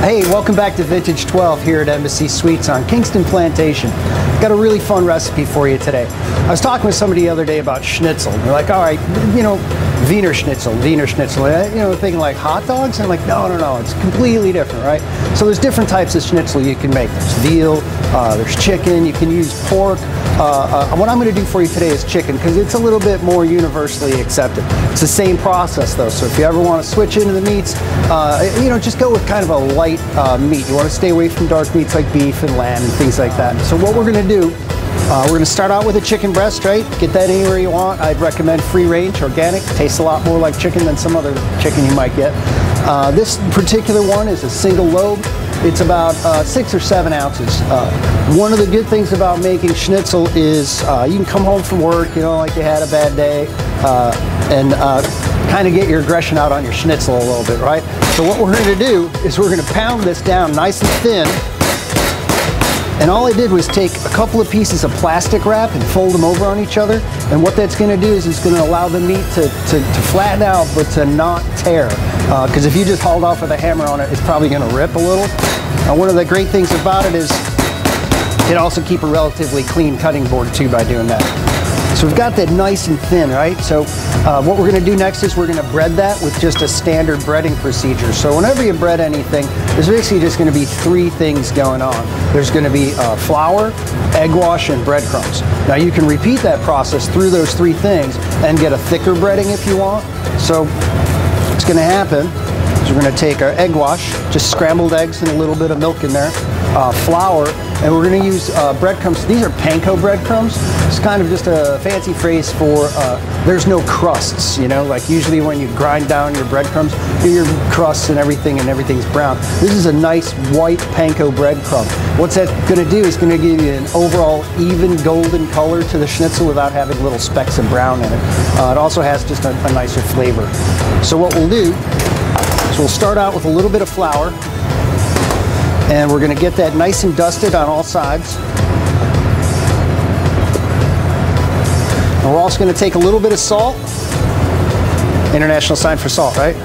Hey, welcome back to Vintage 12 here at Embassy Suites on Kingston Plantation. Got a really fun recipe for you today. I was talking with somebody the other day about Schnitzel. They're like, all right, you know, Wiener Schnitzel. You know, thinking like hot dogs? And I'm like, no, it's completely different, right? So there's different types of Schnitzel you can make. There's veal, there's chicken, you can use pork. What I'm going to do for you today is chicken because it's a little bit more universally accepted. It's the same process though, so if you ever want to switch into the meats, you know, just go with kind of a light meat. You want to stay away from dark meats like beef and lamb and things like that. So what we're going to do, we're going to start out with a chicken breast, right? Get that anywhere you want. I'd recommend free range, organic. Tastes a lot more like chicken than some other chicken you might get. This particular one is a single lobe. It's about 6 or 7 ounces. One of the good things about making Schnitzel is you can come home from work, you know, like you had a bad day, and kind of get your aggression out on your Schnitzel a little bit, right? So what we're going to do is we're going to pound this down nice and thin. And all I did was take a couple of pieces of plastic wrap and fold them over on each other. And what that's going to do is it's going to allow the meat to flatten out, but to not tear. Because if you just hauled off with a hammer on it, it's probably going to rip a little. One of the great things about it is it also keeps a relatively clean cutting board too by doing that. So we've got that nice and thin, right? So what we're going to do next is we're going to bread that with just a standard breading procedure. So whenever you bread anything, there's basically just going to be 3 things going on. There's going to be flour, egg wash, and breadcrumbs. Now you can repeat that process through those 3 things and get a thicker breading if you want. So what's going to happen is we're going to take our egg wash, just scrambled eggs and a little bit of milk in there, flour, and we're going to use breadcrumbs. These are panko breadcrumbs. It's kind of just a fancy phrase for there's no crusts, you know, like usually when you grind down your breadcrumbs, your crusts and everything's brown. This is a nice white panko breadcrumb. What's that going to do is going to give you an overall even golden color to the Schnitzel without having little specks of brown in it. It also has just a nicer flavor. So what we'll do is we'll start out with a little bit of flour. And we're going to get that nice and dusted on all sides. And we're also going to take a little bit of salt, international sign for salt, right?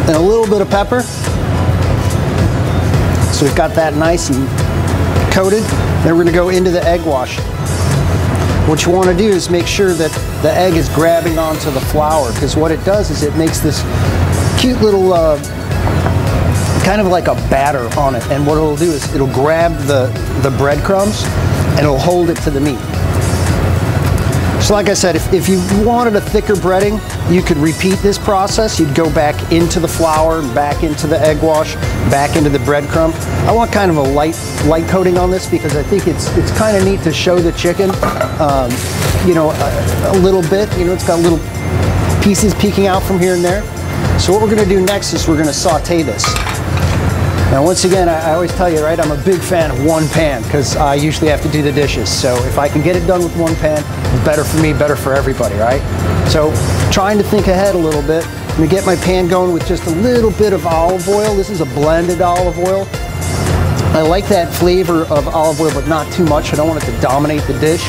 And a little bit of pepper. So we've got that nice and coated. Then we're going to go into the egg wash. What you want to do is make sure that the egg is grabbing onto the flour, because what it does is it makes this cute little kind of like a batter on it, and what it'll do is it'll grab the breadcrumbs and it'll hold it to the meat. So like I said, if you wanted a thicker breading, you could repeat this process. You'd go back into the flour, back into the egg wash, back into the breadcrumb. I want kind of a light coating on this because I think it's kind of neat to show the chicken, you know, a little bit. You know, it's got little pieces peeking out from here and there. So what we're going to do next is we're going to saute this. Now once again, I always tell you, right, I'm a big fan of one pan because I usually have to do the dishes. So if I can get it done with one pan, better for me, better for everybody, right? So trying to think ahead a little bit, I'm going to get my pan going with just a little bit of olive oil. This is a blended olive oil. I like that flavor of olive oil, but not too much. I don't want it to dominate the dish.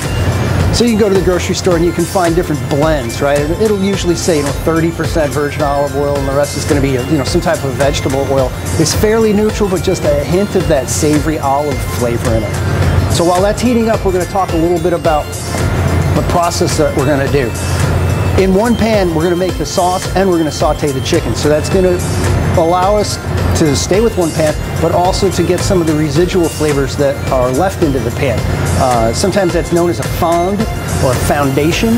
So you can go to the grocery store and you can find different blends, right? It'll usually say, you know, 30% virgin olive oil, and the rest is going to be, you know, some type of vegetable oil. It's fairly neutral, but just a hint of that savory olive flavor in it. So while that's heating up, we're going to talk a little bit about the process that we're going to do. In one pan, we're going to make the sauce and we're going to saute the chicken. So that's going to allow us to stay with one pan, but also to get some of the residual flavors that are left into the pan. Sometimes that's known as a fond or a foundation,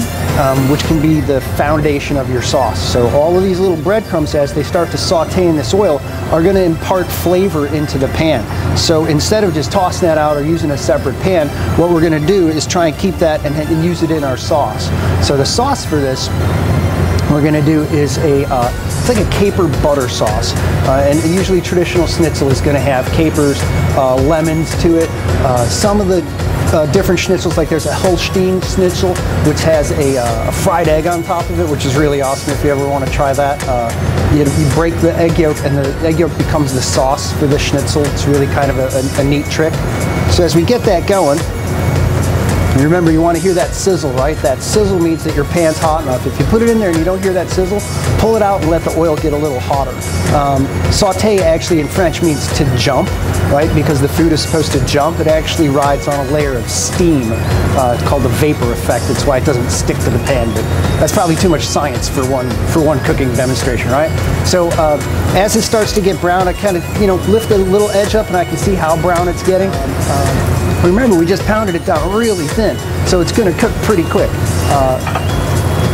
which can be the foundation of your sauce. So all of these little breadcrumbs, as they start to saute in this oil, are going to impart flavor into the pan. So instead of just tossing that out or using a separate pan, what we're going to do is try and keep that and use it in our sauce. So the sauce for this we're going to do is it's like a caper butter sauce, and usually traditional Schnitzel is going to have capers, lemons to it. Some of the different Schnitzels, like there's a Holstein Schnitzel, which has a fried egg on top of it, which is really awesome if you ever want to try that. You break the egg yolk, and the egg yolk becomes the sauce for the Schnitzel. It's really kind of a neat trick. So as we get that going, And remember, you want to hear that sizzle, right? That sizzle means that your pan's hot enough. If you put it in there and you don't hear that sizzle, pull it out and let the oil get a little hotter. Sauté actually in French means to jump, right? Because the food is supposed to jump. It actually rides on a layer of steam. It's called the vapor effect. That's why it doesn't stick to the pan. But that's probably too much science for one cooking demonstration, right? So as it starts to get brown, I kind of lift the little edge up and I can see how brown it's getting. Remember, we just pounded it down really thin, so it's going to cook pretty quick.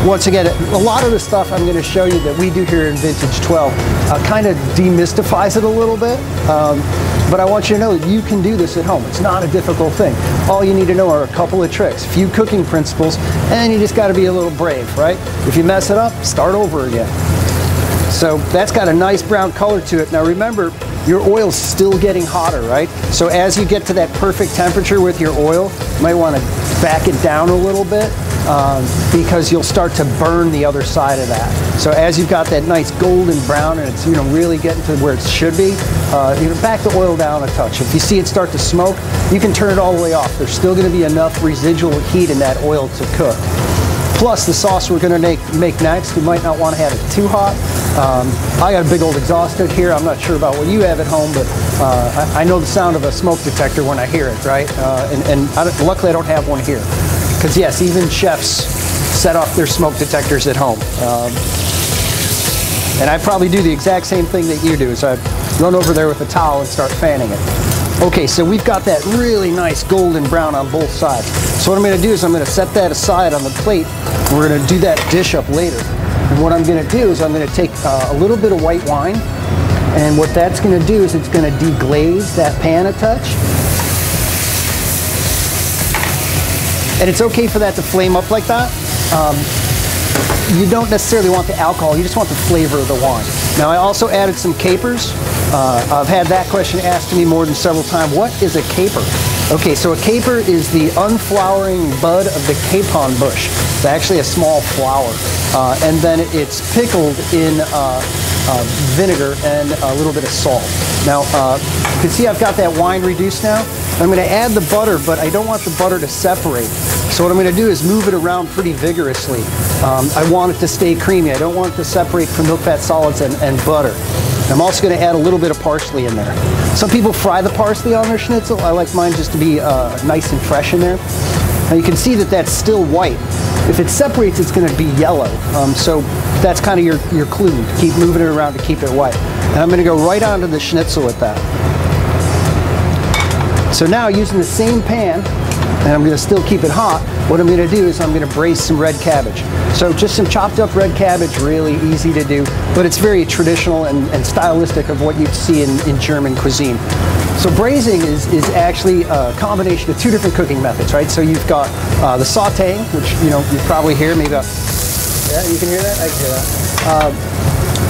Once again, a lot of the stuff I'm going to show you that we do here in Vintage 12 kind of demystifies it a little bit, but I want you to know that you can do this at home. It's not a difficult thing. All you need to know are a couple of tricks, a few cooking principles, and you just got to be a little brave, right? If you mess it up, start over again. So that's got a nice brown color to it. Now remember, your oil's still getting hotter, right? So as you get to that perfect temperature with your oil, you might want to back it down a little bit because you'll start to burn the other side of that. So as you've got that nice golden brown and it's really getting to where it should be, back the oil down a touch. If you see it start to smoke, you can turn it all the way off. There's still going to be enough residual heat in that oil to cook. Plus the sauce we're going to make next, you might not want to have it too hot. I got a big old exhaust hood here. I'm not sure about what you have at home, but I know the sound of a smoke detector when I hear it, right? Luckily I don't have one here. Because yes, even chefs set off their smoke detectors at home. And I probably do the exact same thing that you do, is I run over there with a towel and start fanning it. Okay, so we've got that really nice golden brown on both sides. So what I'm going to do is I'm going to set that aside on the plate. We're going to do that dish up later. And what I'm going to do is I'm going to take a little bit of white wine, and what that's going to do is it's going to deglaze that pan a touch. And it's okay for that to flame up like that. You don't necessarily want the alcohol, you just want the flavor of the wine. Now I also added some capers. I've had that question asked to me more than several times. What is a caper? Okay, so a caper is the unflowering bud of the capon bush. It's actually a small flower. And then it's pickled in vinegar and a little bit of salt. Now, you can see I've got that wine reduced now. I'm going to add the butter, but I don't want the butter to separate. So what I'm going to do is move it around pretty vigorously. I want it to stay creamy. I don't want it to separate from milk, fat, solids, and butter. I'm also going to add a little bit of parsley in there. Some people fry the parsley on their schnitzel. I like mine just to be nice and fresh in there. Now you can see that that's still white. If it separates, it's going to be yellow. So that's kind of your clue. Keep moving it around to keep it white. And I'm going to go right onto the schnitzel with that. So now using the same pan, and I'm going to still keep it hot, what I'm going to do is I'm going to braise some red cabbage. So just some chopped up red cabbage, really easy to do, but it's very traditional and stylistic of what you'd see in German cuisine. So braising is actually a combination of two different cooking methods, right? So you've got the sautéing, which you probably hear, maybe yeah, you can hear that? I can hear that.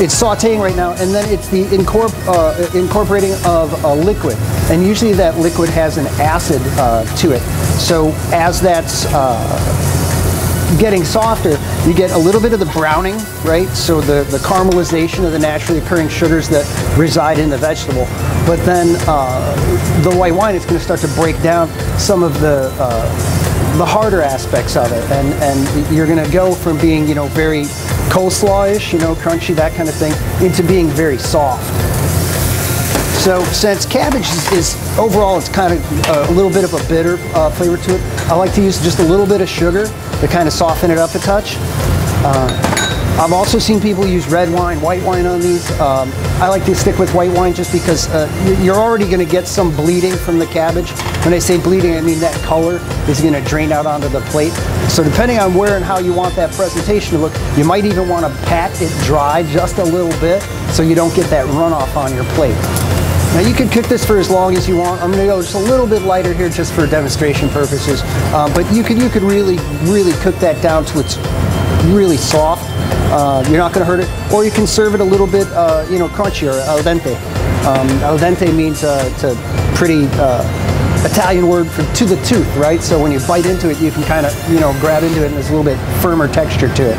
It's sautéing right now, and then it's the incorporating of a liquid. And usually that liquid has an acid to it. So as that's getting softer, you get a little bit of the browning, right? So the caramelization of the naturally occurring sugars that reside in the vegetable. But then the white wine is going to start to break down some of the harder aspects of it, and you're going to go from being very coleslaw-ish, crunchy, that kind of thing, into being very soft. So since cabbage is overall, it's kind of a little bit of a bitter flavor to it, I like to use just a little bit of sugar to kind of soften it up a touch. I've also seen people use red wine, white wine on these. I like to stick with white wine just because you're already going to get some bleeding from the cabbage. When I say bleeding, I mean that color is going to drain out onto the plate. So depending on where and how you want that presentation to look, you might even want to pat it dry just a little bit so you don't get that runoff on your plate. Now you can cook this for as long as you want. I'm going to go just a little bit lighter here just for demonstration purposes. But you could really cook that down till it's really soft. You're not going to hurt it. Or you can serve it a little bit, crunchier, al dente. Al dente means it's a pretty Italian word for to the tooth, right? So when you bite into it, you can kind of grab into it, and there's a little bit firmer texture to it.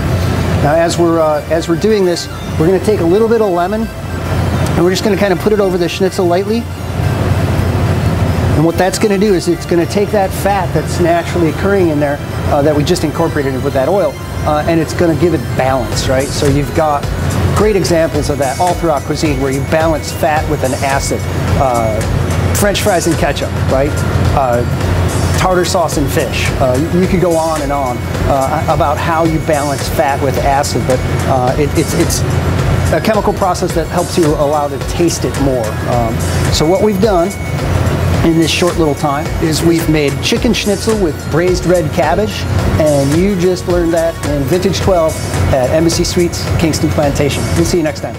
Now as we're doing this, we're going to take a little bit of lemon, and we're just going to kind of put it over the schnitzel lightly. And what that's going to do is it's going to take that fat that's naturally occurring in there that we just incorporated with that oil, and it's going to give it balance, right? So you've got great examples of that all throughout cuisine where you balance fat with an acid. French fries and ketchup, right? Tartar sauce and fish. You could go on and on about how you balance fat with acid, but it's a chemical process that helps you allow to taste it more. So what we've done in this short little time is we've made chicken schnitzel with braised red cabbage, and you just learned that in Vintage 12 at Embassy Suites, Kingston Plantation. We'll see you next time.